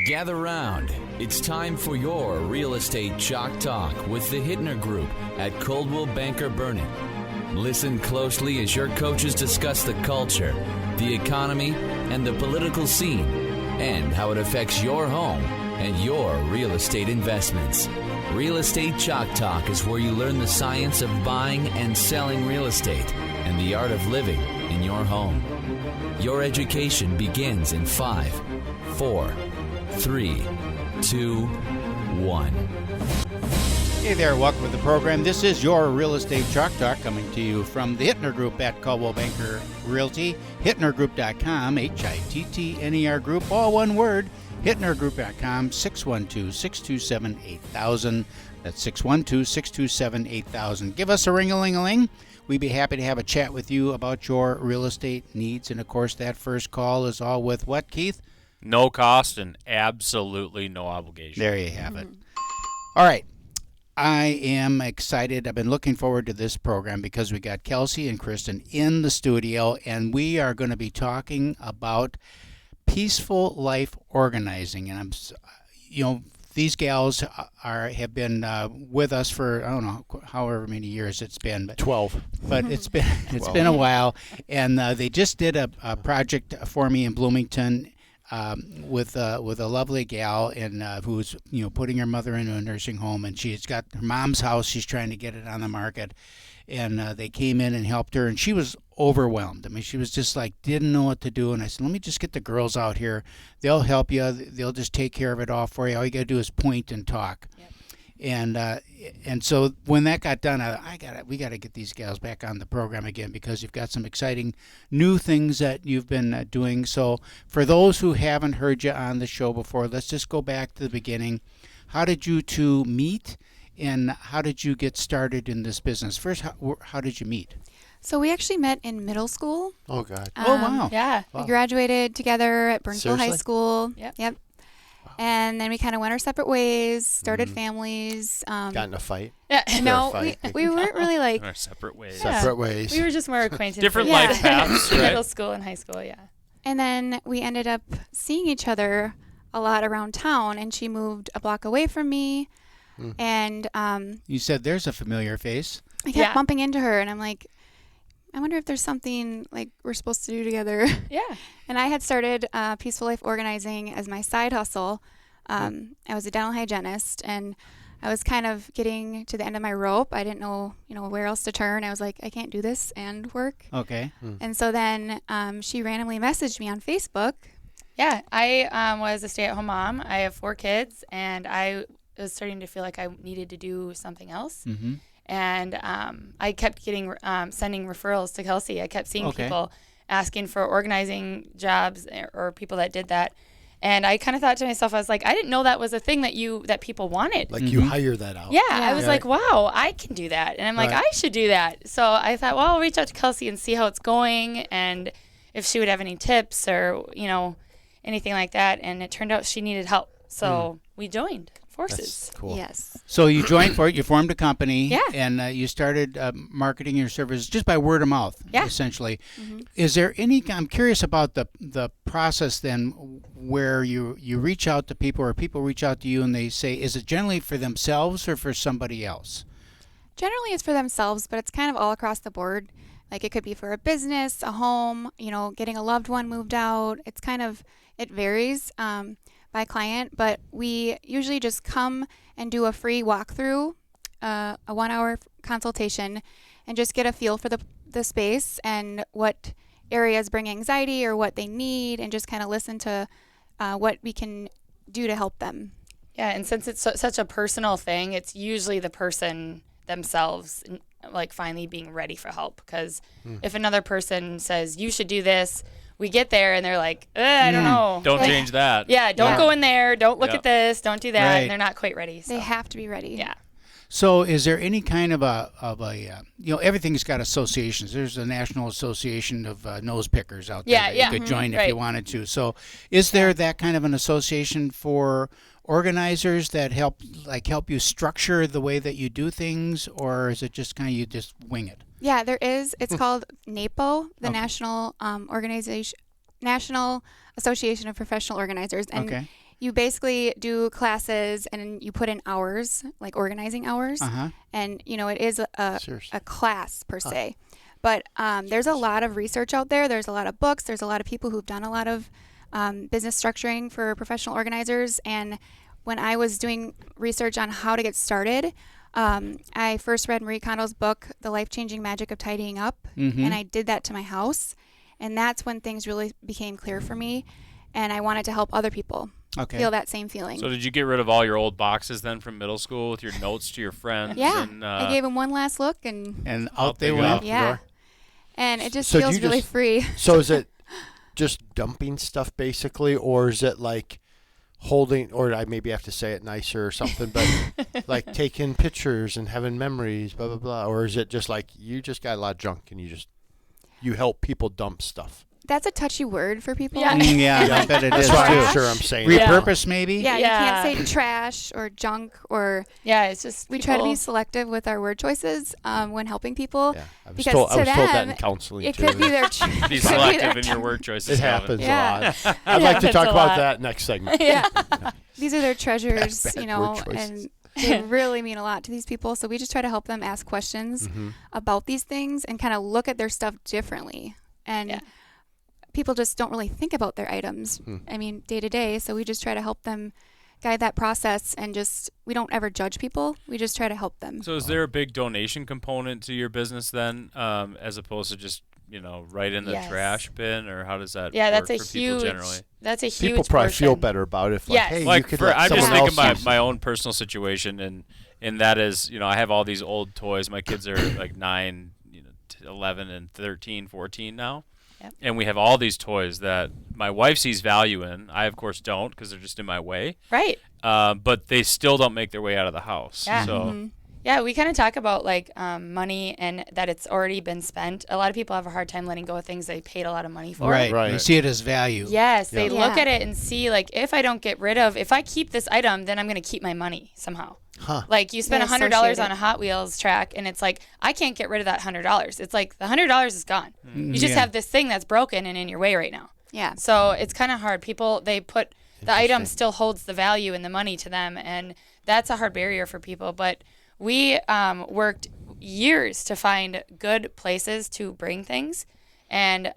Gather round. It's time for your Real Estate Chalk Talk with the Hittner Group at Coldwell Banker Burnett. Listen closely as your coaches discuss the culture, the economy, and the political scene, and how it affects your home and your real estate investments. Real Estate Chalk Talk is where you learn the science of buying and selling real estate and the art of living in your home. Your education begins in 5, 4, 3, 2, 1. Hey there, welcome to the program. This is your Real Estate Chalk Talk coming to you from the Hittner Group at Coldwell Banker Realty. HittnerGroup.com, Hittner Group, all one word. HittnerGroup.com, 612-627-8000. That's 612-627-8000. Give us a ring-a-ling-a-ling. We'd be happy to have a chat with you about your real estate needs. And, of course, that first call is all with what, Keith? No cost and absolutely no obligation. There you have it. All right. I am excited. I've been looking forward to this program because we got Kelsey and Kristen in the studio, and we are going to be talking about peaceful life organizing. And these gals have been with us for, I don't know, however many years it's been. But 12. But it's been a while, and they just did a project for me in Bloomington. With a lovely gal and who's putting her mother into a nursing home, and she's got her mom's house. She's trying to get it on the market, and they came in and helped her, and she was overwhelmed. I mean, she was just like didn't know what to do. And I said, let me just get the girls out here. They'll help you. They'll just take care of it all for you. All you got to do is point and talk. Yep. And so when that got done, we got to get these gals back on the program again because you've got some exciting new things that you've been doing. So for those who haven't heard you on the show before, let's just go back to the beginning. How did you two meet, and how did you get started in this business? First, how did you meet? So we actually met in middle school. Oh, God. Oh, wow. Yeah. Wow. We graduated together at Burnsville High School. Yep. And then we kind of went our separate ways, started families. Got in a fight? Yeah, no, we weren't really like... Our separate ways. Yeah. Separate ways. We were just more acquainted. Different life paths, right? Middle school and high school, yeah. And then we ended up seeing each other a lot around town, and she moved a block away from me. And You said there's a familiar face. I kept bumping into her, and I'm like, I wonder if there's something like we're supposed to do together. Yeah. And I had started Peaceful Life Organizing as my side hustle. I was a dental hygienist, and I was kind of getting to the end of my rope. I didn't know, where else to turn. I was like, I can't do this and work. Okay. And so then she randomly messaged me on Facebook. Yeah, I was a stay-at-home mom. I have 4 kids, and I was starting to feel like I needed to do something else. Mm-hmm. And I kept getting sending referrals to Kelsey. I kept seeing people asking for organizing jobs or people that did that. And I kind of thought to myself, I was like, I didn't know that was a thing that people wanted. Like you hire that out. Yeah, I was like, wow, I can do that. And I'm like, I should do that. So I thought, well, I'll reach out to Kelsey and see how it's going and if she would have any tips or, anything like that. And it turned out she needed help. So we joined forces. That's cool. Yes. So you joined for it. You formed a company. Yeah. And you started marketing your services just by word of mouth, essentially. Mm-hmm. Is there any? I'm curious about the process then, where you reach out to people, or people reach out to you and they say, is it generally for themselves or for somebody else? Generally, it's for themselves, but it's kind of all across the board. Like it could be for a business, a home, getting a loved one moved out. It varies by client, but we usually just come and do a free walkthrough, a 1-hour consultation, and just get a feel for the space and what areas bring anxiety or what they need, and just kind of listen to what we can do to help them. Yeah, and since it's such a personal thing, it's usually the person themselves like finally being ready for help. Because if another person says, you should do this, we get there and they're like, I don't know. Don't change that. Yeah, don't go in there. Don't look at this. Don't do that. Right. And they're not quite ready. So. They have to be ready. Yeah. So is there any kind of everything's got associations. There's a National Association of Nose Pickers out there that you could join if you wanted to. So is there that kind of an association for organizers that help you structure the way that you do things, or is it just kind of you just wing it? Yeah, there is. It's called NAPO, the National Association of Professional Organizers, and You basically do classes and you put in hours, like organizing hours. And, it is a class per se. But there's a lot of research out there. There's a lot of books. There's a lot of people who've done a lot of business structuring for professional organizers. And when I was doing research on how to get started, I first read Marie Kondo's book, The Life-Changing Magic of Tidying Up. And I did that to my house. And that's when things really became clear for me. And I wanted to help other people feel that same feeling. So did you get rid of all your old boxes then from middle school with your notes to your friends? Yeah. And, I gave them one last look and out they went. Yeah. And it just feels really free. So is it just dumping stuff basically, or is it like holding, or I maybe have to say it nicer or something, but like taking pictures and having memories, blah, blah, blah. Or is it just like you just got a lot of junk and you help people dump stuff? That's a touchy word for people. Yeah, I bet it is That's why too. I'm sure I'm saying Repurpose maybe? Yeah, you can't say trash or junk or... Yeah, it's just we try to be selective with our word choices when helping people. Yeah, I was because told to them, that in counseling it too. could be their... be selective in your word choices. It happens Yeah. a lot. I'd like to talk about that next segment. Yeah. These are their treasures, Bad word choices. and they really mean a lot to these people. So we just try to help them ask questions about these things and kind of look at their stuff differently. And people just don't really think about their items, day to day. So we just try to help them guide that process, and we don't ever judge people. We just try to help them. So is there a big donation component to your business then, as opposed to just, right in the trash bin, or how does that work that's a for huge, people generally? that's a huge People probably portion. feel better about it if hey, you could let I'm just someone thinking else my own personal situation, and that is, I have all these old toys. My kids are like 9, 11, and 13, 14 now. Yep. And we have all these toys that my wife sees value in. I, of course, don't, because they're just in my way. Right. But they still don't make their way out of the house. Yeah. So, Yeah, we kind of talk about money and that it's already been spent. A lot of people have a hard time letting go of things they paid a lot of money for. Right. Right. They see it as value. Yes, they look at it and see, if I keep this item, then I'm going to keep my money somehow. Huh. Like, you spend $100 on a Hot Wheels track, and it's like, I can't get rid of that $100. It's like, the $100 is gone. You just have this thing that's broken and in your way right now. Yeah. So it's kind of hard. People, they put, the item still holds the value and the money to them, and that's a hard barrier for people. But we worked years to find good places to bring things and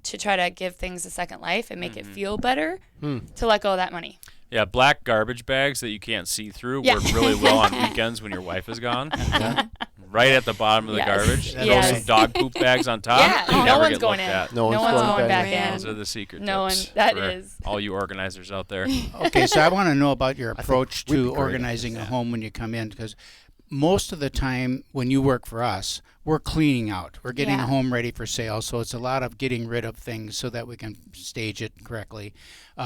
to try to give things a second life and make it feel better to let go of that money. yeah, black garbage bags that you can't see through work really well on weekends when your wife is gone. Right at the bottom of the garbage. Throw some dog poop bags on top. Yeah, They no never one's get going looked in. at. No one's going back in. Those are the secret No tips one- that for is. all you organizers out there. Okay, so I want to know about your approach we'd be to great at organizing a home when you come in, because most of the time when you work for us, we're cleaning out. We're getting a home ready for sale, so it's a lot of getting rid of things so that we can stage it correctly.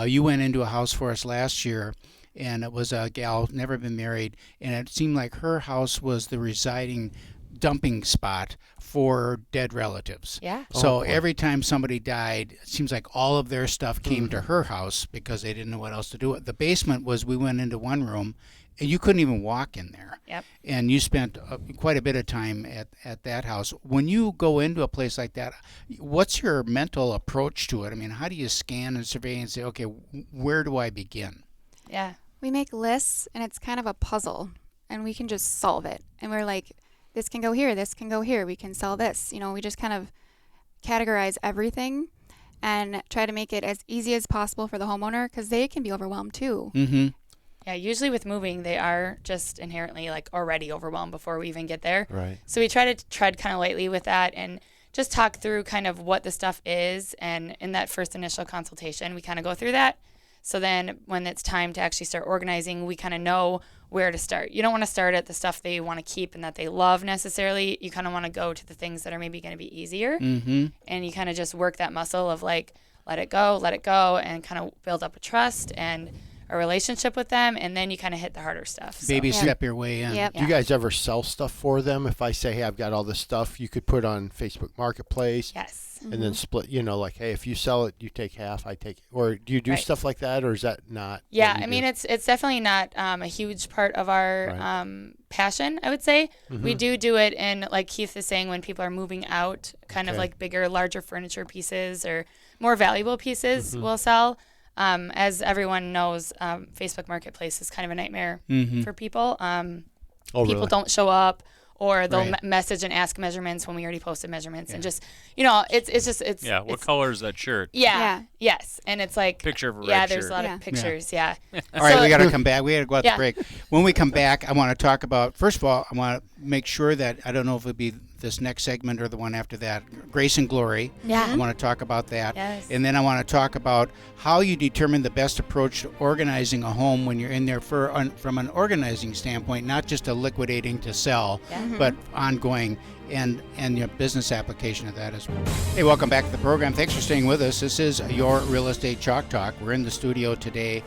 You went into a house for us last year, and it was a gal, never been married, and it seemed like her house was the residing dumping spot for dead relatives. Yeah. So every time somebody died, it seems like all of their stuff came to her house because they didn't know what else to do with. The basement was, we went into one room, and you couldn't even walk in there. Yep. And you spent quite a bit of time at that house. When you go into a place like that, what's your mental approach to it? I mean, how do you scan and survey and say, okay, where do I begin? Yeah. We make lists, and it's kind of a puzzle, and we can just solve it. And we're like, this can go here, this can go here, we can sell this. We just kind of categorize everything and try to make it as easy as possible for the homeowner, because they can be overwhelmed too. Mm-hmm. Yeah, usually with moving, they are just inherently already overwhelmed before we even get there. Right. So we try to tread kind of lightly with that and just talk through kind of what the stuff is. And in that first initial consultation, we kind of go through that. So then when it's time to actually start organizing, we kind of know where to start. You don't want to start at the stuff they want to keep and that they love necessarily. You kind of want to go to the things that are maybe going to be easier. Mm-hmm. And you kind of just work that muscle of let it go, and kind of build up a trust and a relationship with them, and then you kind of hit the harder stuff. So. Baby step your way in. Yep. Do you guys ever sell stuff for them? If I say, hey, I've got all this stuff, you could put on Facebook Marketplace. Yes. And then split, hey, if you sell it, you take half, I take it. Or do you do stuff like that, or is that not? Yeah, I mean, it's definitely not a huge part of our passion, I would say. We do it in, like Keith is saying, when people are moving out, kind of like bigger, larger furniture pieces or more valuable pieces we'll sell. As everyone knows, Facebook Marketplace is kind of a nightmare for people. Oh, People really? don't show up, or they'll Right. message and ask measurements when we already posted measurements, and just it's Yeah. What it's, color is that shirt? yeah, yes, and it's like Picture of a yeah, red there's shirt. a lot Yeah. of pictures, yeah. All right, So- we got to come back. We got to go out Yeah. to break. When we come back, I want to talk about, first of all, I want to make sure that, I don't know if it'll be this next segment or the one after that, Grace and Glory. Yeah. I want to talk about that. Yes. And then I want to talk about how you determine the best approach to organizing a home when you're in there from an organizing standpoint, not just a liquidating to sell, but ongoing and your business application of that as well. Hey, welcome back to the program. Thanks for staying with us. This is your Real Estate Chalk Talk. We're in the studio today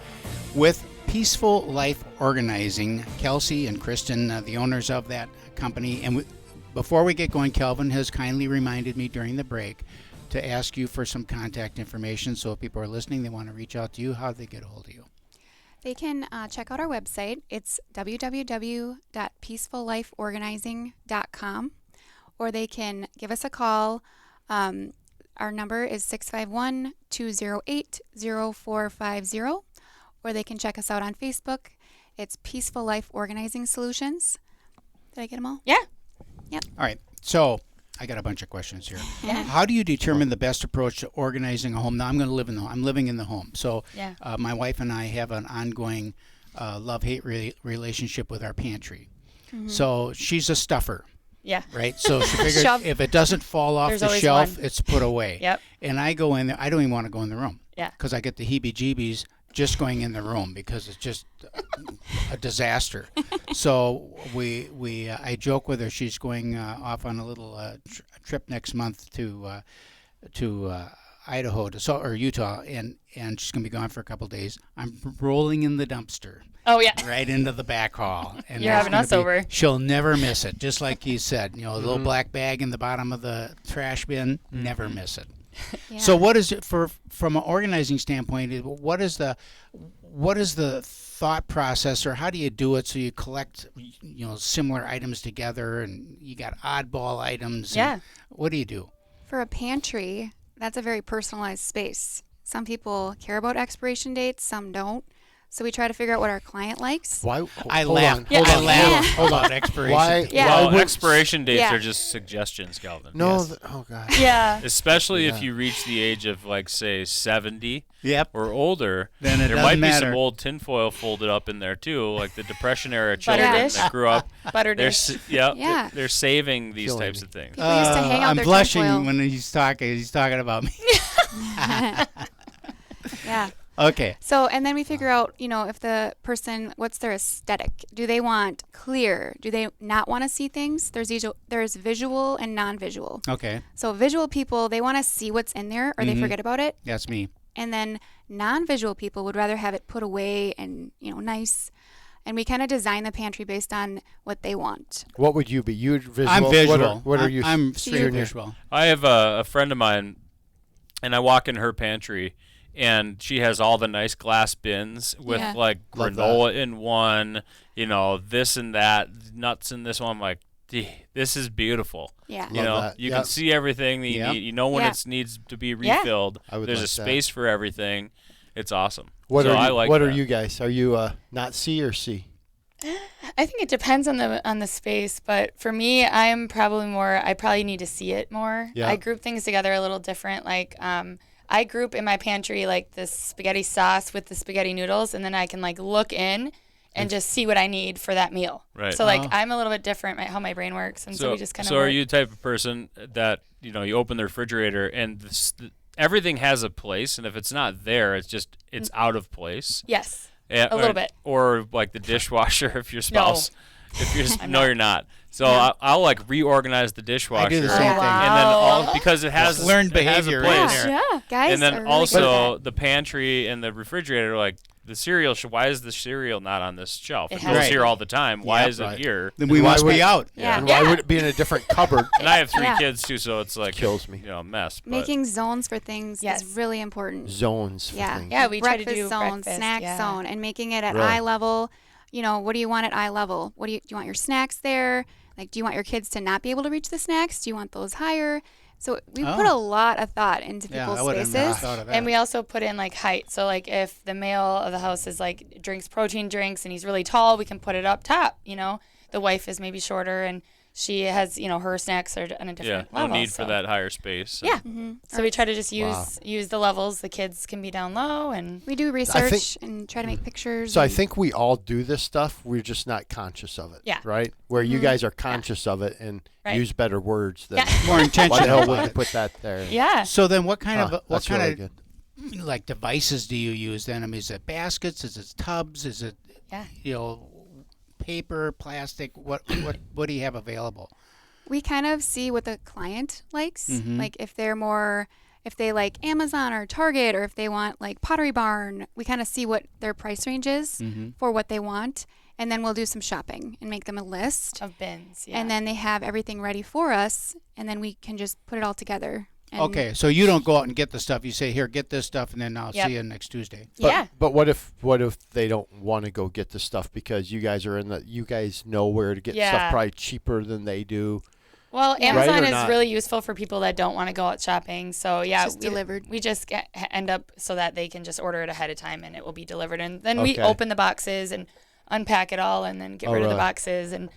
with Peaceful Life Organizing, Kelsey and Kristen, the owners of that company. And before we get going, Kelvin has kindly reminded me during the break to ask you for some contact information. So if people are listening, they want to reach out to you, how do they get a hold of you? They can check out our website. It's www.peacefullifeorganizing.com, or they can give us a call. Our number is 651-208-0450, or they can check us out on Facebook. It's Peaceful Life Organizing Solutions. Did I get them all? Yeah. All right. So I got a bunch of questions here. Yeah. How do you determine the best approach to organizing a home? Now I'm going to live in the home. I'm living in the home. So Yeah. my wife and I have an ongoing love-hate relationship with our pantry. So she's a stuffer, Yeah. right? So she figures Shove. if it doesn't fall off There's the always shelf, one. it's put away. Yep. And I go in there. I don't even want to go in the room. Yeah. Because I get the heebie-jeebies just going in the room because it's just a disaster. So I joke with her. She's going off on a little trip next month to Idaho or Utah, and she's gonna be gone for a couple of days. I'm rolling in the dumpster Oh yeah. right into the back hall, and You're that's having gonna us over. She'll never miss it. Just like you said, a little black bag in the bottom of the trash bin. Never miss it. Yeah. So what is it from an organizing standpoint? What is the thought process, or how do you do it so you collect similar items together, and you got oddball items? and Yeah. What do you do? For a pantry, that's a very personalized space. Some people care about expiration dates, some don't. So we try to figure out what our client likes. Why? I hold laugh. on, Yeah. hold I on. laugh. Hold on. Expiration. Why? Yeah. Why Well, would expiration dates Yeah. are just suggestions, Calvin. No. Yes. Oh God. Yeah. Especially if Yeah. you reach the age of, like, say, 70 Yep. or older, Then it there doesn't might be matter. some old tinfoil folded up in there too, like the Depression era Butter children dish. that grew up. Butter They're dish. Yeah. they're saving these Killing types me. of things. People used to hang out I'm their blushing tinfoil. when he's talking. He's talking about me. Yeah. Okay. So, and then we figure out, if the person, what's their aesthetic? Do they want clear? Do they not want to see things? There's visual and non-visual. Okay. So visual people, they want to see what's in there or they forget about it. That's me. And then non-visual people would rather have it put away and, nice. And we kind of design the pantry based on what they want. What would you be? You visual? I'm visual. What are you? I'm straight Junior? visual. I have a friend of mine, and I walk in her pantry, and she has all the nice glass bins with Yeah. like Love granola in one, this and that, nuts in this one. I'm like, this is beautiful. Yeah. You Love know, that. you Yep. can see everything that you Yep. need. You know when Yeah. it needs to be Yeah. refilled. I would There's like a that. space for everything. It's awesome. What so are you? I like what that. are you guys? Are you not C or C? I think it depends on the space, but for me, I'm probably more. I probably need to see it more. Yeah. I group things together a little different. Like I group in my pantry like the spaghetti sauce with the spaghetti noodles, and then I can like look in and just see what I need for that meal. Right. So like Oh. I'm a little bit different how my brain works, and so we just kind of. So are you the type of person that you open the refrigerator and everything has a place, and if it's not there, it's out of place. Yes. Yeah, A little bit. Or like the dishwasher if your spouse. If you're I'm no, not. you're not. So I'll like reorganize the dishwasher. I do the same Oh, thing. And then wow. because it has Learned it has a behavior place. in there. Yeah. Guys And are then really also good at the pantry and the refrigerator, like the cereal. Why is the cereal not on this shelf? It It goes has here to. all the time. Why Yep. is it Right. here? Then we Why must would- be out. Yeah. And why would it be in a different cupboard? And I have 3 Yeah. kids too, so it's like Kills me. a mess. But Making zones for things Yes. is really important. Zones. For Yeah. things. Yeah, we try to Breakfast do zone, breakfast, snack yeah. zone, and making it at Really? eye level. What do you want at eye level? Do you want your snacks there? Like, do you want your kids to not be able to reach the snacks? Do you want those higher? So we put a lot of thought into Yeah, people's I would have spaces. never thought of that. And we also put in like height. So like if the male of the house is like drinks protein drinks and he's really tall, we can put it up top. You know, the wife is maybe shorter and she has, you know, her snacks are on a different level. No need for that higher space. Yeah. So we try to just use the levels. The kids can be down low, and We do research and try to make pictures. So I and- think we all do this stuff. We're just not conscious of it. Yeah. Right? Where you guys are conscious of it and Right. use better words than More why the intentional hell about would you it. put that there? yeah. So then what kind of That's really good. like devices do you use then? I mean, is it baskets? Is it tubs? Is it Yeah. you know, paper, plastic? What do you have available? we kind of see what the client likes. Mhm. Like if they like Amazon or Target, or if they want like Pottery Barn, we kind of see what their price range is for what they want. And then we'll do some shopping and make them a list. Of bins. Yeah. And then they have everything ready for us. And then we can just put it all together. And Okay, so you don't go out and get the stuff. You say, "Here, get this stuff," and then I'll Yep. see you next Tuesday. But, yeah. But what if they don't want to go get the stuff because you guys know where to get Yeah. stuff probably cheaper than they do? Well, Right Amazon or is not? really useful for people that don't want to go out shopping. So yeah, just delivered. We just end up so that they can just order it ahead of time and it will be delivered. And then we Okay. open the boxes and unpack it all and then get rid of the really? boxes and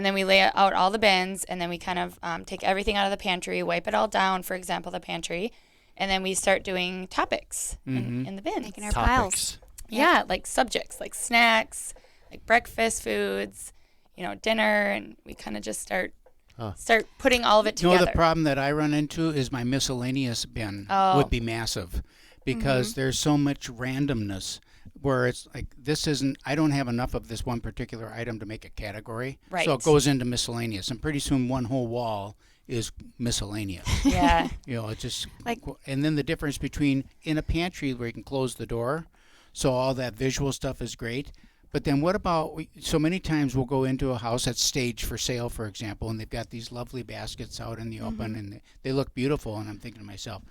then we lay out all the bins and then we kind of take everything out of the pantry, wipe it all down. For example, the pantry, and then we start doing topics in the bins. making our piles. Topics. Yeah, like subjects, like snacks, like breakfast foods, dinner, and we kind of just start putting all of it You know, together. the problem that I run into is my miscellaneous bin Oh. would be massive because there's so much randomness where it's like I don't have enough of this one particular item to make a category. Right. So it goes into miscellaneous, and pretty soon one whole wall is miscellaneous. Yeah. It's just Like- and then the difference between in a pantry where you can close the door, so all that visual stuff is great. But then what about, so many times we'll go into a house that's staged for sale, for example, and they've got these lovely baskets out in the open, and they look beautiful, and I'm thinking to myself,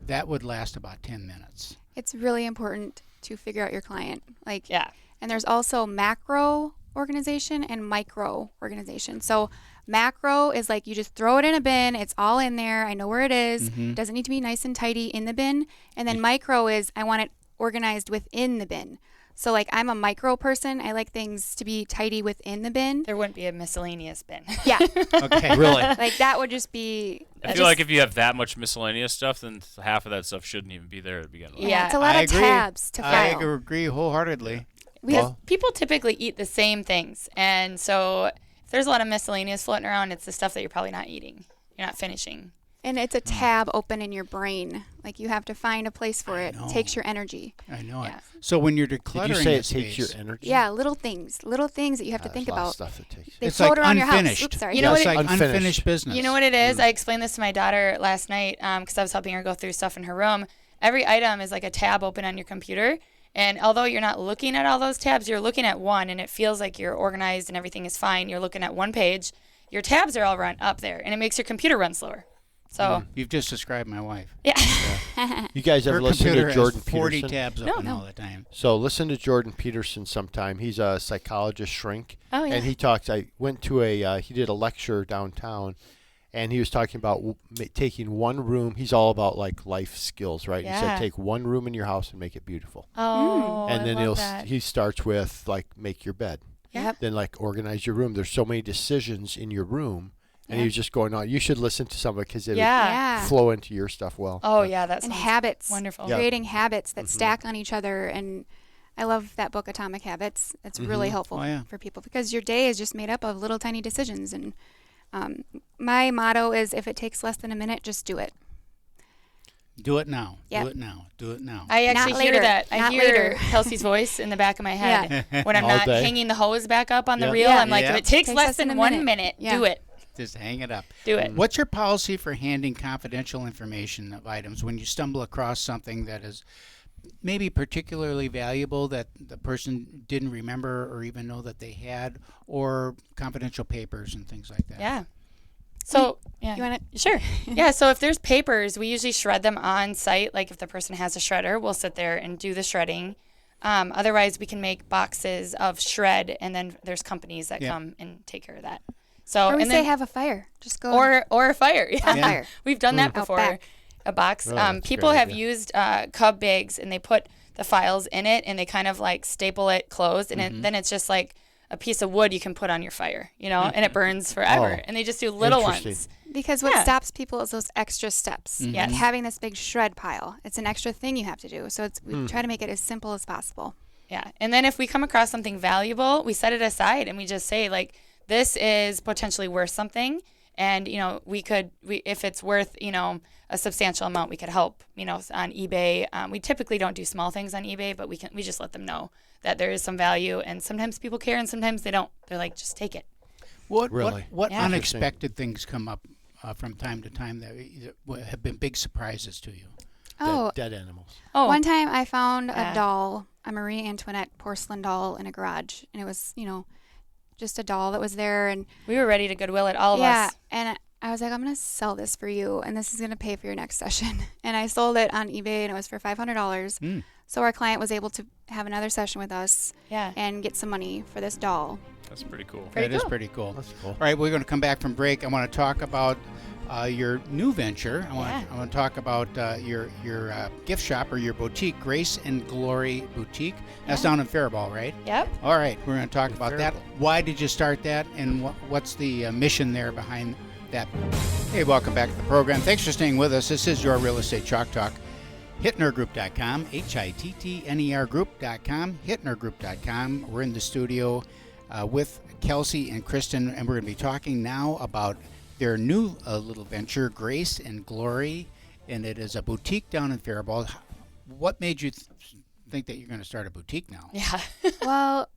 that would last about 10 minutes. It's really important to figure out your client. Like, Yeah. and there's also macro organization and micro organization. So macro is like you just throw it in a bin. It's all in there. I know where it is. It doesn't need to be nice and tidy in the bin. And then micro is I want it organized within the bin. So like I'm a micro person. I like things to be tidy within the bin. There wouldn't be a miscellaneous bin. Yeah. Okay. Really? Like that would just be. I feel like if you have that much miscellaneous stuff, then half of that stuff shouldn't even be there to begin with. Yeah, it's a lot I of agree. tabs to I file. agree wholeheartedly. Because people typically eat the same things. And so if there's a lot of miscellaneous floating around, it's the stuff that you're probably not eating. You're not finishing. And it's a tab open in your brain. Like you have to find a place for it. know. It takes your energy. I know Yeah. it. So when you're decluttering Did you say a it takes your space, energy? Yeah, little things that you have to think There's a lot of about. stuff it takes. They it's float like around your house. unfinished. Oops, sorry. You know what it's it- like Unfinished. unfinished business. You know what it is? I explained this to my daughter last night because I was helping her go through stuff in her room. Every item is like a tab open on your computer. And although you're not looking at all those tabs, you're looking at one and it feels like you're organized and everything is fine. You're looking at one page. Your tabs are all run up there and it makes your computer run slower. So, You've just described my wife. yeah. You guys ever Her listen computer to Jordan has 40 Peterson? tabs open all the time. So listen to Jordan Peterson sometime. He's a psychologist shrink. Oh, yeah. And he talks, I went to he did a lecture downtown, and he was talking about taking one room. He's all about like life skills, right? He Yeah. said take one room in your house and make it beautiful. Oh, and I then love that. he starts with like make your bed. Yep. Then like organize your room. There's so many decisions in your room. And he was just going on. You should listen to somebody because it Yeah. would flow into your stuff well. Oh, yeah. That's And habits. wonderful. Yeah. Creating habits that stack on each other. And I love that book, Atomic Habits. It's really helpful Oh, yeah. for people because your day is just made up of little tiny decisions. And my motto is if it takes less than a minute, just do it. Do it now. Yep. Do it now. Do it now. I actually Not hear later. that. I Not hear later. Kelsey's voice in the back of my head when I'm All not day. hanging the hose back up on the Yeah. reel. Yeah. I'm like, Yeah. if it takes Takes less less than than a 1 minute. minute, Yeah. do it. Just hang it up. Do it. What's your policy for handing confidential information of items when you stumble across something that is maybe particularly valuable that the person didn't remember or even know that they had, or confidential papers and things like that? Yeah. So, yeah. You want Sure. Yeah. So if there's papers, we usually shred them on site. Like if the person has a shredder, we'll sit there and do the shredding. Otherwise, we can make boxes of shred, and then there's companies that Yeah. come and take care of that. So or we and say then, have a fire. Just go or a fire. Yeah. fire. We've done that Out before. back. A box. Really? That's a People great have idea. used Cub bags and they put the files in it and they kind of like staple it closed and then it's just like a piece of wood you can put on your fire, and it burns forever. And they just do little Interesting. ones. Because what stops people is those extra steps. Yes. Like having this big shred pile. It's an extra thing you have to do. So we try to make it as simple as possible. Yeah. And then if we come across something valuable, we set it aside and we just say like, this is potentially worth something. And, if it's worth, a substantial amount, we could help, on eBay. We typically don't do small things on eBay, but we just let them know that there is some value. And sometimes people care and sometimes they don't. They're like, just take it. What Yeah. unexpected things come up from time to time that have been big surprises to you? Oh, Dead animals. Oh, one time I found Yeah. a doll, a Marie Antoinette porcelain doll in a garage. And it was, just a doll that was there. And we were ready to Goodwill it, all of yeah, us. and I was like, I'm going to sell this for you, and this is going to pay for your next session. And I sold it on eBay, and it was for $500. So our client was able to have another session with us and get some money for this doll. That's pretty cool. That is pretty cool. That's cool. All right, we're going to come back from break. I want to talk about your new venture. I want to talk about your gift shop or your boutique, Grace and Glory Boutique. That's down in Faribault, right? Yep. All right, we're going to talk about that. Faribault. Why did you start that, and what's the mission there behind that? Hey, welcome back to the program. Thanks for staying with us. This is your Real Estate Chalk Talk. HittnerGroup.com, HITTNER Group.com, HittnerGroup.com. We're in the studio with Kelsey and Kristen, and we're going to be talking now about their new little venture, Grace and Glory, and it is a boutique down in Faribault. What made you think that you're going to start a boutique now? Yeah. Well,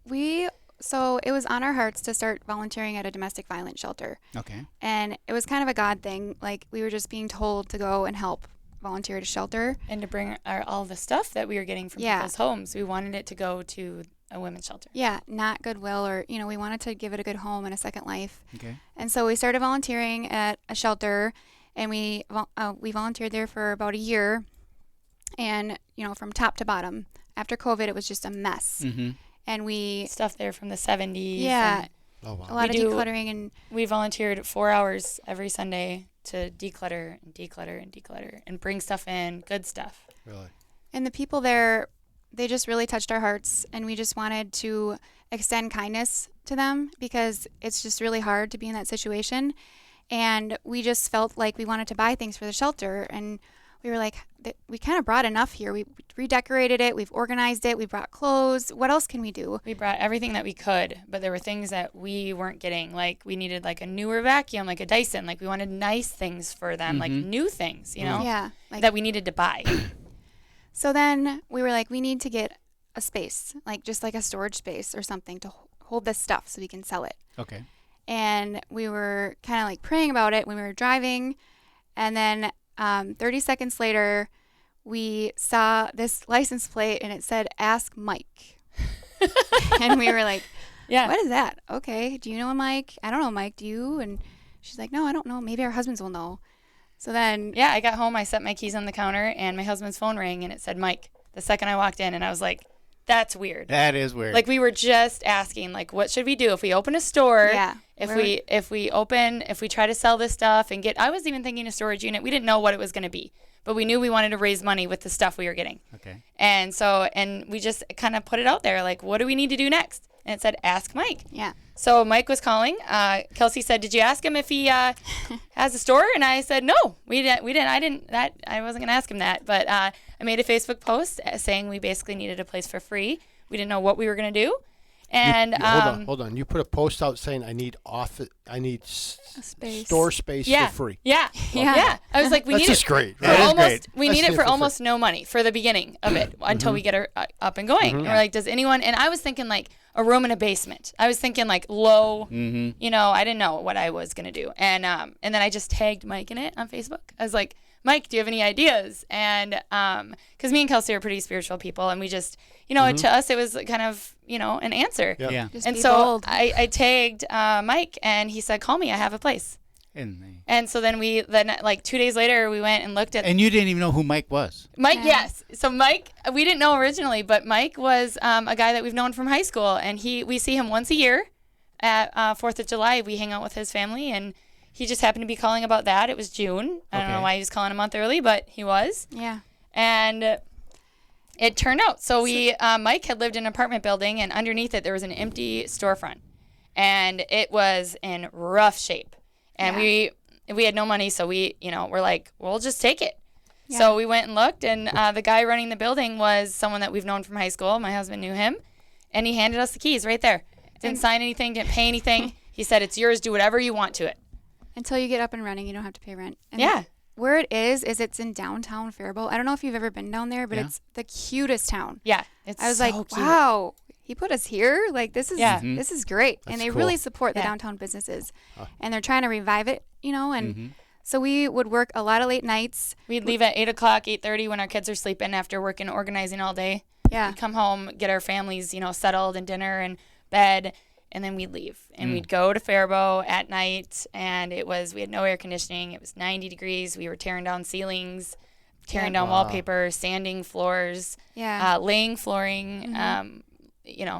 so it was on our hearts to start volunteering at a domestic violence shelter. Okay. And it was kind of a God thing. Like, we were just being told to go and help volunteer at a shelter. And to bring all the stuff that we were getting from people's homes. We wanted it to go to a women's shelter. Yeah, not Goodwill or, we wanted to give it a good home and a second life. Okay. And so we started volunteering at a shelter, and we volunteered there for about a year. And, from top to bottom. After COVID, it was just a mess. Mm-hmm. And we... Stuff there from the 70s. Yeah. and Oh, wow. A lot of decluttering and... We volunteered 4 hours every Sunday to declutter and declutter and declutter and bring stuff in, good stuff. Really? And the people there, they just really touched our hearts, and we just wanted to extend kindness to them because it's just really hard to be in that situation. And we just felt like we wanted to buy things for the shelter, and we were like, we kind of brought enough here. We redecorated it, we've organized it, we brought clothes. What else can we do? We brought everything that we could, but there were things that we weren't getting. Like we needed like a newer vacuum, like a Dyson. Like we wanted nice things for them, like new things, Yeah. that we needed to buy. So then we were like, we need to get a space, like just like a storage space or something to hold this stuff so we can sell it. Okay. And we were kind of like praying about it when we were driving. And then 30 seconds later, we saw this license plate and it said, "Ask Mike." And we were like, Yeah. what is that? Okay. Do you know Mike? I don't know Mike. Do you? And she's like, no, I don't know. Maybe our husbands will know. So then, Yeah, I got home, I set my keys on the counter, and my husband's phone rang, and it said Mike the second I walked in, and I was like, that's weird. That is weird. Like we were just asking, like, what should we do if we open a store? Yeah. If we try to sell this stuff and I was even thinking a storage unit. We didn't know what it was going to be, but we knew we wanted to raise money with the stuff we were getting. Okay. And we just kind of put it out there, like, what do we need to do next? And it said, ask Mike. yeah. So Mike was calling. Kelsey said, "Did you ask him if he has a store?" And I said, "No, we didn't. I wasn't going to ask him that." But I made a Facebook post saying we basically needed a place for free. We didn't know what we were going to do. And Hold on. You put a post out saying I need space. store space yeah, for free. yeah, Yeah. I was like, we That's need just it great. for Right? almost. We That's need it it for for almost no money for the beginning of it until we get her up and going. And we're like, does anyone? And I was thinking like a room in a basement. I was thinking like low. I didn't know what I was gonna do. And then I just tagged Mike in it on Facebook. I was like, Mike, do you have any ideas? And because me and Kelsey are pretty spiritual people, and we just, to us it was kind of, an answer. Yep. Yeah. Just And be so bold. I tagged Mike, and he said, "Call me. I have a place." And so then like 2 days later, we went and looked at And you didn't even know who Mike was. Mike. Yeah. Yes. So Mike, we didn't know originally, but Mike was a guy that we've known from high school, and we see him once a year. at 4th of July, we hang out with his family, and he just happened to be calling about that. It was June. I don't know why he was calling a month early, but he was. Yeah. And it turned out. So Mike had lived in an apartment building, and underneath it there was an empty storefront, and it was in rough shape. And we had no money, so we're like, we'll just take it. Yeah. So we went and looked, and the guy running the building was someone that we've known from high school. My husband knew him, and he handed us the keys right there. Didn't sign anything, didn't pay anything. He said, it's yours, do whatever you want to it. Until you get up and running, you don't have to pay rent. And yeah. Where it is it's in downtown Faribault. I don't know if you've ever been down there, but it's the cutest town. Yeah. I was so like, cute. Wow, he put us here? Like, this is this is great. That's and they cool. really support the downtown businesses. And they're trying to revive it, and so we would work a lot of late nights. We'd leave at 8 o'clock, 8:30 when our kids are sleeping after working, organizing all day. Yeah. We'd come home, get our families, settled and dinner and bed, and then we'd leave. And we'd go to Faribault at night, and we had no air conditioning. It was 90 degrees. We were tearing down ceilings, tearing down wallpaper, sanding floors, laying flooring,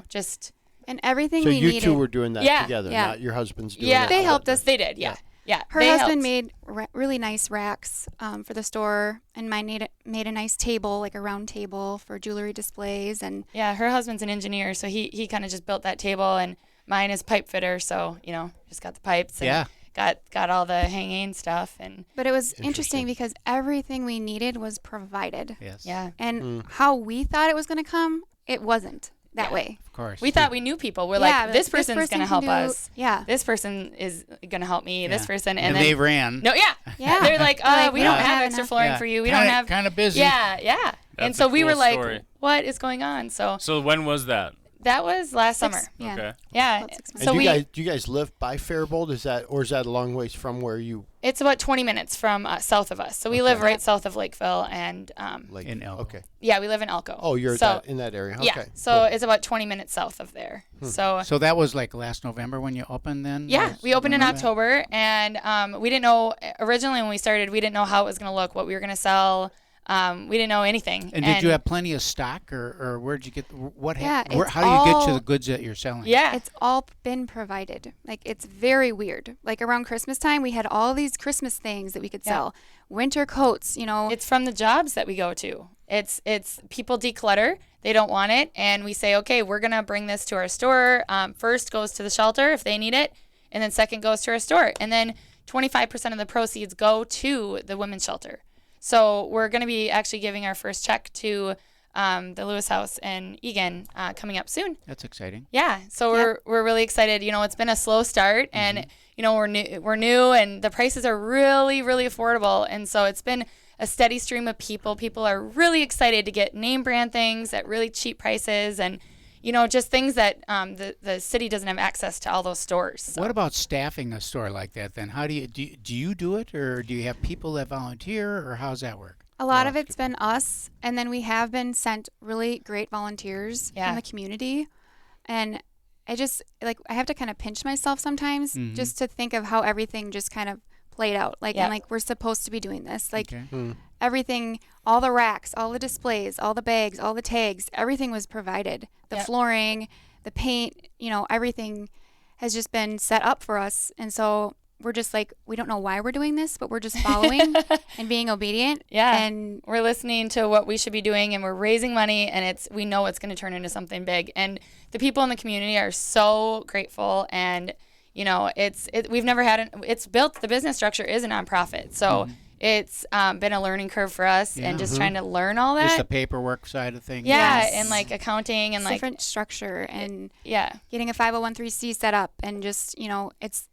just. And everything so we needed. So you two were doing that together, not your husband's doing it? Yeah, they helped us. They did, yeah. Her husband made really nice racks for the store, and mine made a nice table, like a round table for jewelry displays. And yeah, her husband's an engineer, so he kind of just built that table, and mine is pipe fitter, so just got the pipes and got all the hanging stuff. But it was interesting because everything we needed was provided. Yes. Yeah. And how we thought it was going to come, it wasn't that way. Of course. We thought we knew people. We're like, this person's going to help us. Yeah. This person is going to help me. Yeah. This person. And then they ran. No, yeah. They're like, we don't have extra flooring for you. We don't have. Kind of busy. Yeah. And so we were like, what is going on? So when was that? That was last summer. Yeah. Okay. Yeah. And So do you guys live by Faribault? Is that a long ways from where you? It's about 20 minutes from south of us. So we live right south of Lakeville, and in Elko. Okay. yeah, we live in Elko. Oh, you're in that area. Yeah. Okay. So it's about 20 minutes south of there. So that was like last November when you opened then? yeah, we opened in October, and we didn't know originally when we started. We didn't know how it was going to look, what we were going to sell. We didn't know anything. And did you have plenty of stock, or where'd you get how do you get to the goods that you're selling? Yeah, it's all been provided. Like, it's very weird. Like, around Christmas time, we had all these Christmas things that we could sell. Winter coats, It's from the jobs that we go to. It's people declutter. They don't want it, and we say, okay, we're gonna bring this to our store. First goes to the shelter if they need it, and then second goes to our store, and then 25% of the proceeds go to the women's shelter. So we're going to be actually giving our first check to the Lewis House in Egan coming up soon. That's exciting. Yeah. So we're really excited. It's been a slow start, and we're new, and the prices are really, really affordable. And so it's been a steady stream of people. People are really excited to get name brand things at really cheap prices, and just things that the city doesn't have access to all those stores. So. What about staffing a store like that then? How do you do it, or do you have people that volunteer, or how's that work? A lot of it's been us, and then we have been sent really great volunteers from the community. And I have to kind of pinch myself sometimes just to think of how everything just kind of played out. And we're supposed to be doing this. Everything, all the racks, all the displays, all the bags, all the tags, everything was provided. The flooring, the paint, everything has just been set up for us. And so we're just like, we don't know why we're doing this, but we're just following and being obedient. Yeah. And we're listening to what we should be doing, and we're raising money, and we know it's going to turn into something big. And the people in the community are so grateful, and we've never had it's built, the business structure is a nonprofit. So it's been a learning curve for us, and just trying to learn all that. Just the paperwork side of things. Yeah, Yes. and accounting and different structure and yeah, getting a 501(c) set up, and just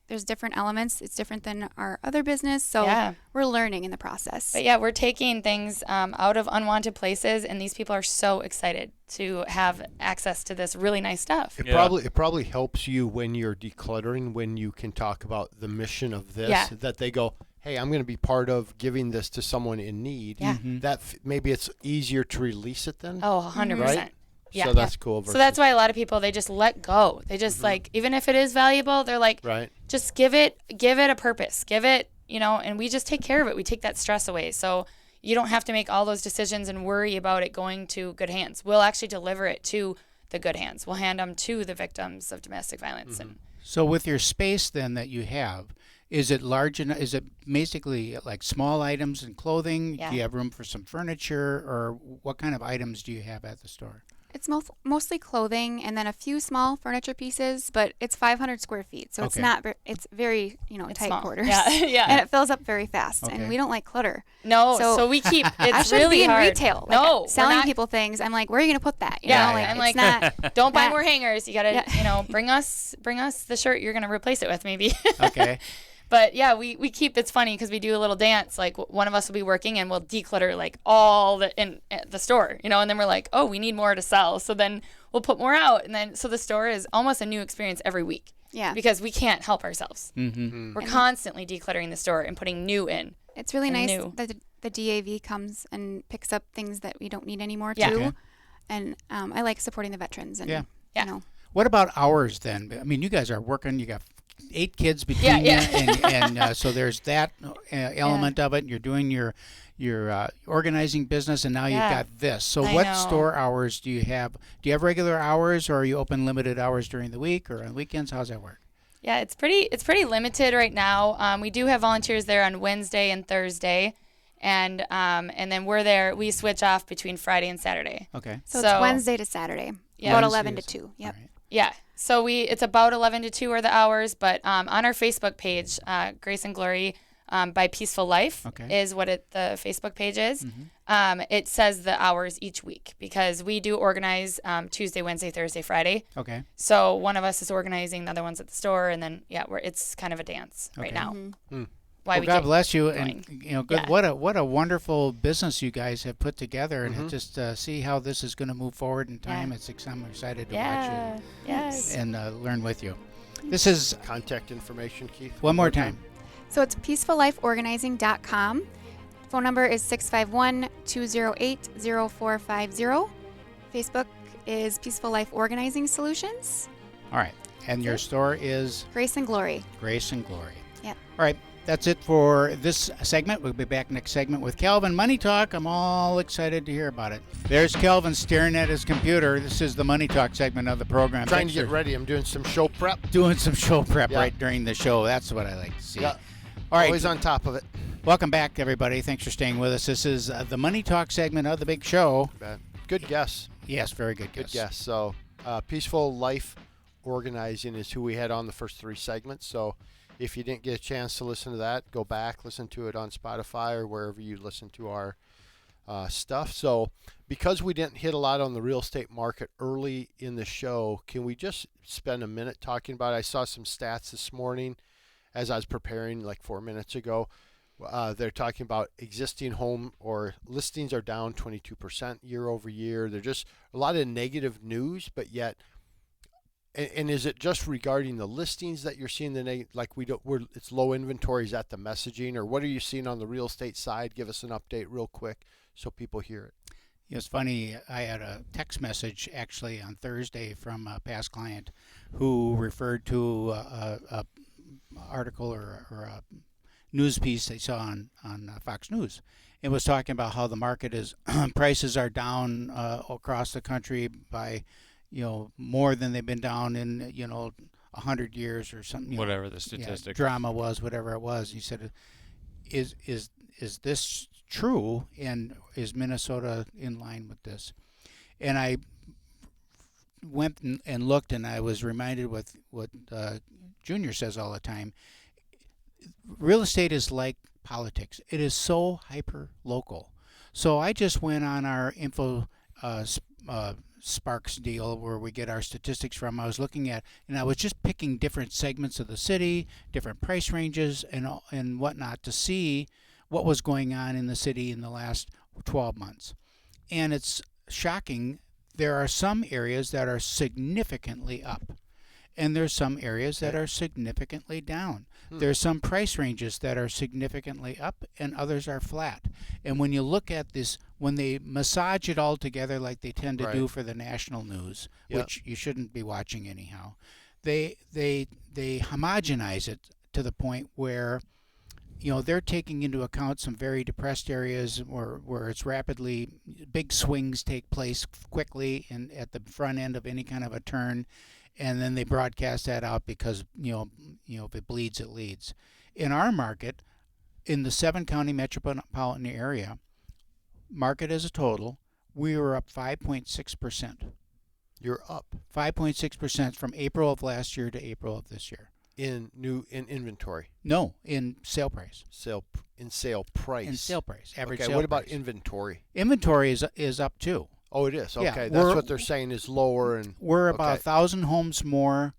there's different elements. It's different than our other business, so we're learning in the process. But yeah, we're taking things out of unwanted places, and these people are so excited to have access to this really nice stuff. It probably helps you when you're decluttering, when you can talk about the mission of this, that they go, hey, I'm going to be part of giving this to someone in need. Yeah. That maybe it's easier to release it then. Oh, 100%. Right? Yeah. So that's cool. So that's why a lot of people, they just let go. They just even if it is valuable, they're like, just give it a purpose. Give it, and we just take care of it. We take that stress away. So you don't have to make all those decisions and worry about it going to good hands. We'll actually deliver it to the good hands. We'll hand them to the victims of domestic violence. And So with your space then that you have, is it large enough? Is it basically like small items and clothing? Yeah. Do you have room for some furniture, or what kind of items do you have at the store? It's mostly clothing and then a few small furniture pieces, but it's 500 square feet, so it's Okay. not. It's very it's tight small. quarters. Yeah, yeah. And it fills up very fast, Okay. and we don't like clutter. No, So- so we keep, it's I should really be in hard. retail. Like, No, we're selling not- people things. I'm like, where are you gonna put that? You Yeah, know, like I'm it's like, not. don't buy that- more hangers. You gotta, Yeah. bring us the shirt you're gonna replace it with, maybe. Okay. But yeah, we keep, it's funny because we do a little dance. Like one of us will be working and we'll declutter like all in the store, and then we're like, oh, we need more to sell. So then we'll put more out. And then, so the store is almost a new experience every week. Yeah. Because we can't help ourselves. Mm-hmm. We're constantly decluttering the store and putting new in. It's really and nice new. that the DAV comes and picks up things that we don't need anymore Yeah. too. Okay. And I like supporting the veterans. And Yeah. Yeah. What about hours then? I mean, you guys are working. You got 8 kids between Yeah. you, and so there's that element of it. And you're doing your organizing business, and now you've Yeah. got this. So I what know. store hours do you have? Do you have regular hours, or are you open limited hours during the week or on weekends? How's that work? Yeah, it's pretty limited right now. We do have volunteers there on Wednesday and Thursday, and then we're there. We switch off between Friday and Saturday. Okay. So it's Wednesday to Saturday, about Wednesday 11 to is- 2. Yep. All right. Yeah. So it's about 11 to 2 are the hours, but on our Facebook page, Grace and Glory by Peaceful Life Okay. is what the Facebook page is. Mm-hmm. It says the hours each week because we do organize Tuesday, Wednesday, Thursday, Friday. Okay. So one of us is organizing, the other one's at the store, and then it's kind of a dance right Okay. now. Mm-hmm. Why Well, we God keep bless you, going. and good. Yeah. What a wonderful business you guys have put together, and just see how this is going to move forward in time. Yeah. I'm excited to Yeah. watch Yes. it and learn with you. This is Contact information, Keith. one more time. So it's peacefullifeorganizing.com. Phone number is 651-208-0450. Facebook is Peaceful Life Organizing Solutions. All right, and your store is Grace and Glory. Grace and Glory. Yep. All right, that's it for this segment. We'll be back next segment with Calvin. Money Talk. I'm all excited to hear about it. There's Calvin staring at his computer. This is the Money Talk segment of the program. Trying Thanks to get for ready. I'm doing some show prep. doing some show prep Yeah. right during the show. That's what I like to see. Yeah. All right. Always on top of it. Welcome back, everybody. Thanks for staying with us. This is the Money Talk segment of the big show. Good guess. Yes, very good Good guess. guess. So, Peaceful Life Organizing is who we had on the first 3 segments. So, if you didn't get a chance to listen to that, go back, listen to it on Spotify or wherever you listen to our stuff. So, because we didn't hit a lot on the real estate market early in the show, can we just spend a minute talking about it? I saw some stats this morning as I was preparing like 4 minutes ago. They're talking about existing home or listings are down 22% year over year. They're just a lot of negative news, but yet, and is it just regarding the listings that you're seeing it's low inventory? Is that the messaging, or what are you seeing on the real estate side? Give us an update real quick so people hear it. It's funny, I had a text message actually on Thursday from a past client who referred to a article or a news piece they saw on Fox News. It was talking about how the market is prices are down across the country by more than they've been down in 100 years or something. Whatever the statistic. Drama was, whatever it was. He said, is this true, and is Minnesota in line with this? And I went and looked, and I was reminded with what Junior says all the time. Real estate is like politics. It is so hyper local. So I just went on our Info Sparks deal where we get our statistics from. I was looking at, and I was just picking different segments of the city, different price ranges, and whatnot to see what was going on in the city in the last 12 months. And it's shocking. There are some areas that are significantly up, and there's some areas that are significantly down. There's some price ranges that are significantly up, and others are flat. And when you look at this, when they massage it all together like they tend to do for the national news, which you shouldn't be watching anyhow, they homogenize it to the point where they're taking into account some very depressed areas where it's rapidly, big swings take place quickly and at the front end of any kind of a turn, and then they broadcast that out because if it bleeds, it leads. In our market, in the 7-county metropolitan area, market as a total, we were up 5.6%. You're up 5.6% from April of last year to April of this year. in inventory. No, in sale price. Sale price. In sale price. Average okay, sale what about price. Inventory? Inventory is up too. Oh, it is. Yeah, Okay, that's what they're saying is lower, and we're about 1,000 homes more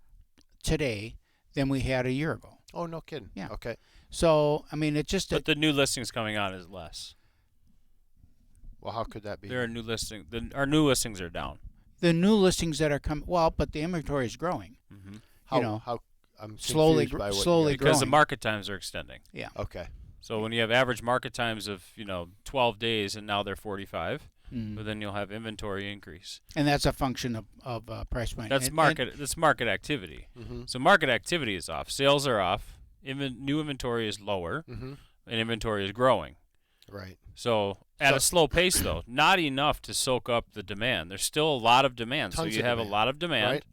today than we had a year ago. Oh, no kidding. Yeah. Okay. So I mean, it's just. But the new listings coming on is less. Well, how could that be? There are new listings. Our new listings are down. The new listings that are coming, but the inventory is growing. Mm-hmm. How I'm slowly confused by what growing. Because the market times are extending. Yeah. Okay. So when you have average market times of 12 days and now they're 45, Mm. but then you'll have inventory increase. And that's a function of price point. That's that's market activity. Mm-hmm. So market activity is off. Sales are off. New inventory is lower, Mm-hmm. and inventory is growing. Right. So at a slow pace, though, not enough to soak up the demand. There's still a lot of demand. Tons so you of have demand, a lot of demand, right?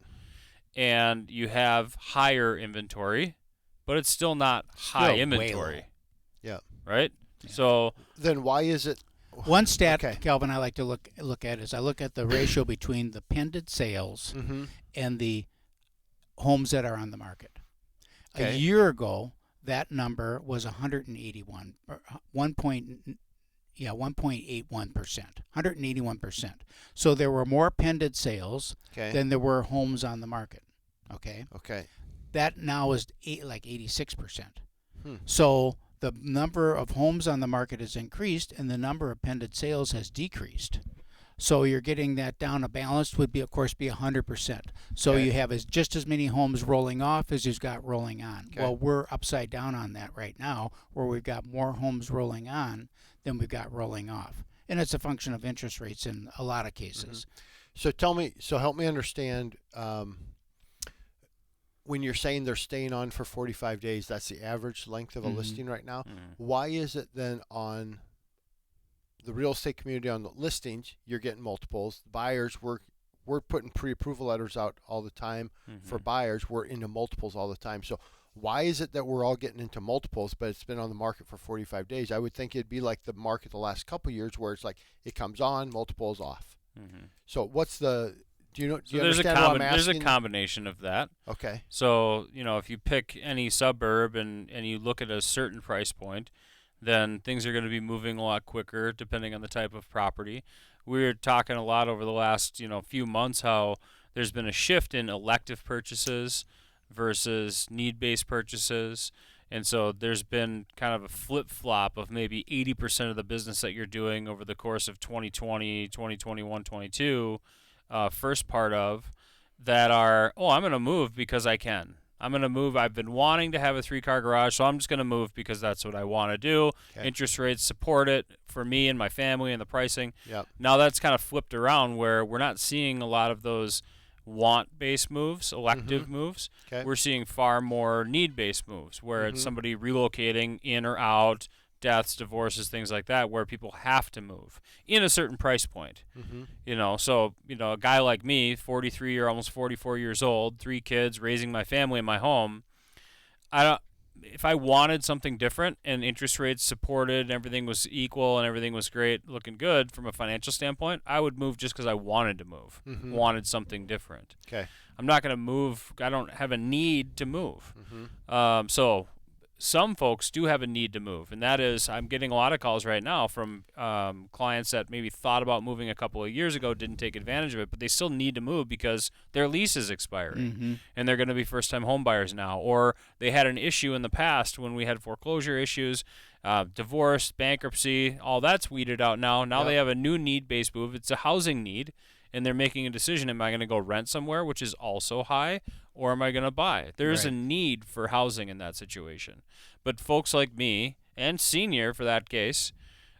and you have higher inventory, but it's still not high Still inventory. way low. Yeah. Right? Yeah. So Then why is it? One stat, Okay. Calvin, I like to look at is I look at the ratio between the pended sales Mm-hmm. and the homes that are on the market. A Okay. year ago, that number was 181, 1.81%, 181%. So there were more pended sales Okay. than there were homes on the market. Okay, Okay. that now is like 86%. Hmm. So the number of homes on the market has increased, and the number of pended sales has decreased. So you're getting that down. A balance would be, of course, be 100%. So Okay. you have just as many homes rolling off as you've got rolling on. Okay. Well, we're upside down on that right now, where we've got more homes rolling on than we've got rolling off, and it's a function of interest rates in a lot of cases. So help me understand. When you're saying they're staying on for 45 days, that's the average length of a Mhm. listing right now. Mhm. Why is it then on the real estate community on the listings, you're getting multiples? Buyers, we're putting pre-approval letters out all the time for buyers. We're into multiples all the time. So why is it that we're all getting into multiples, but it's been on the market for 45 days? I would think it'd be like the market the last couple of years where it's like it comes on, multiples off. Mhm. So what's the do you So there's understand what I'm there's a asking? combination of that. Okay. So, if you pick any suburb and you look at a certain price point, then things are going to be moving a lot quicker depending on the type of property. We're talking a lot over the last, few months how there's been a shift in elective purchases versus need-based purchases. And so there's been kind of a flip-flop of maybe 80% of the business that you're doing over the course of 2020, 2021, 22, first part of that are, I'm going to move because I can. I'm going to move. I've been wanting to have a 3-car garage, so I'm just going to move because that's what I want to do. Okay. Interest rates support it for me and my family and the pricing. Yep. Now that's kind of flipped around where we're not seeing a lot of those want-based moves, elective moves. Okay. We're seeing far more need-based moves where it's somebody relocating in or out, deaths, divorces, things like that, where people have to move in a certain price point. So a guy like me, 43 or almost 44 years old, 3 kids, raising my family in my home, if I wanted something different and interest rates supported and everything was equal and everything was great, looking good from a financial standpoint, I would move just because I wanted to move, wanted something different. Okay. I'm not going to move. I don't have a need to move. So some folks do have a need to move, and that is I'm getting a lot of calls right now from clients that maybe thought about moving a couple of years ago, didn't take advantage of it, but they still need to move because their lease is expiring, and they're going to be first-time home buyers now, or they had an issue in the past when we had foreclosure issues, divorce, bankruptcy, all that's weeded out now. Now they have a new need-based move. It's a housing need, and they're making a decision, am I going to go rent somewhere, which is also high, or am I going to buy? There's a need for housing in that situation. But folks like me, and senior for that case,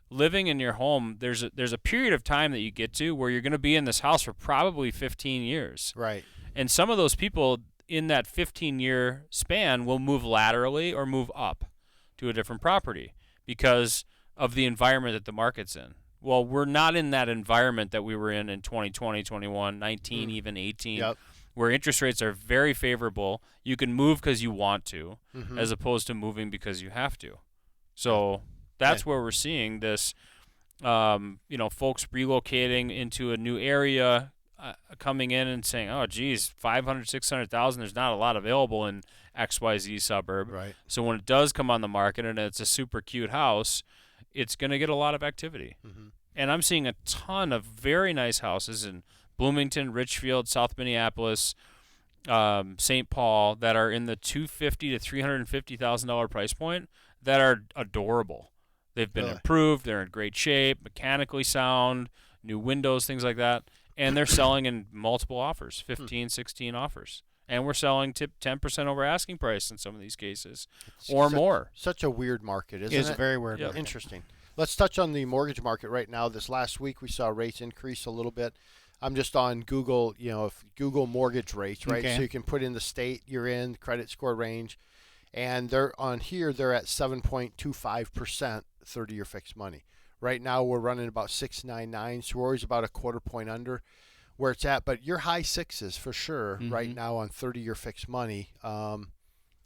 living in your home, there's a period of time that you get to where you're going to be in this house for probably 15 years. Right. And some of those people in that 15-year span will move laterally or move up. to a different property because of the environment that the market's in. Well, we're not in that environment that we were in 2020, 21, 19, even 18, Yep. where interest rates are very favorable. You can move because you want to, Mm-hmm. as opposed to moving because you have to. So that's where we're seeing this, folks relocating into a new area, coming in and saying, oh, geez, 500, 600,000, there's not a lot available in XYZ suburb. Right. So when it does come on the market and it's a super cute house, it's going to get a lot of activity. Mm-hmm. And I'm seeing a ton of very nice houses in Bloomington, Richfield, South Minneapolis, St. Paul that are in the $250,000 to $350,000 price point that are adorable. They've been improved. They're in great shape, mechanically sound, new windows, things like that. And they're selling in multiple offers, 15, 16 offers. And we're selling 10% over asking price in some of these cases, or more. Such a weird market, isn't it? It's a very weird Yep. market. Interesting. Let's touch on the mortgage market right now. This last week we saw rates increase a little bit. I'm just on Google, if Google mortgage rates, right? Okay. So you can put in the state you're in, credit score range, and they're at 7.25% 30-year fixed money. Right now we're running about 6.99, so we're always about a quarter point under where it's at. But you're high sixes for sure right now on 30-year fixed money. And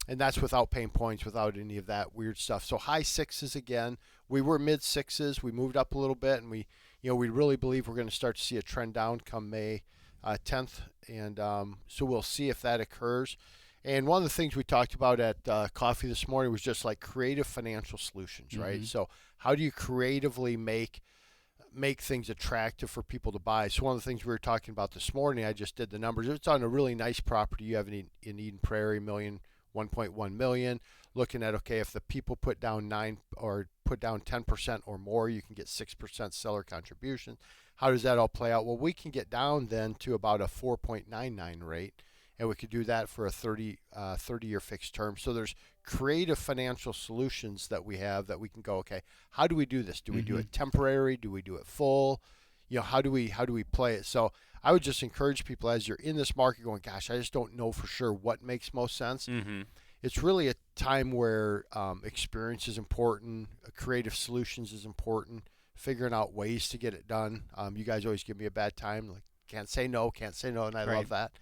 that's without paying points, without any of that weird stuff. So high sixes again. We were mid sixes. We moved up a little bit, and we really believe we're going to start to see a trend down come May 10th. And so we'll see if that occurs. And one of the things we talked about at coffee this morning was just like creative financial solutions, right? So how do you creatively make things attractive for people to buy? So one of the things we were talking about this morning, I just did the numbers. It's on a really nice property you have in Eden Prairie, 1.1 million. Looking at, okay, if the people put down 10% or more, you can get 6% seller contribution. How does that all play out? Well, we can get down then to about a 4.99 rate, and we could do that for a 30-year fixed term. So there's creative financial solutions that we have that we can go, okay, how do we do this? Do we do it temporary? Do we do it full? How do we play it? So I would just encourage people as you're in this market going, gosh, I just don't know for sure what makes most sense. It's really a time where experience is important, creative solutions is important, figuring out ways to get it done. You guys always give me a bad time, like can't say no, and I love that.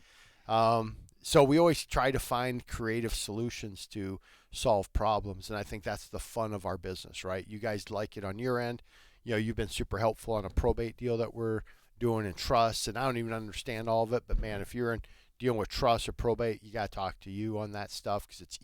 So we always try to find creative solutions to solve problems, and I think that's the fun of our business, right? You guys like it on your end. You've been super helpful on a probate deal that we're doing in trust, and I don't even understand all of it, but man, if you're dealing with trust or probate, you got to talk to you on that stuff because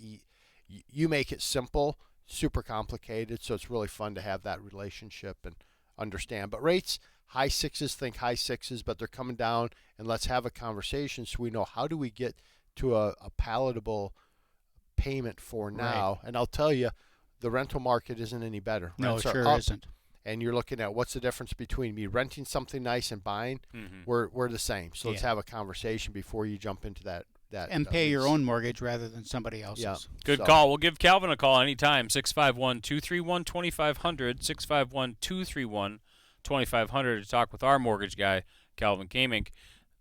you make it simple, super complicated, so it's really fun to have that relationship and understand. But rates, high sixes, think high sixes, but they're coming down, and let's have a conversation so we know how do we get to a palatable payment for now. Right. And I'll tell you, the rental market isn't any better. No, Rents it sure are up, isn't. And you're looking at what's the difference between me renting something nice and buying. We're the same. So let's have a conversation before you jump into that. And pay your own mortgage rather than somebody else's. Yeah. Good call. We'll give Calvin a call anytime, 651-231-2500, 651-231-2500 to talk with our mortgage guy, Calvin Kamink.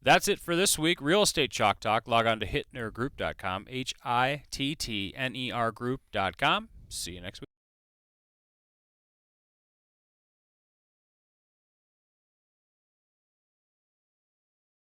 That's it for this week. Real Estate Chalk Talk. Log on to hittnergroup.com, HITTNER group.com. See you next week.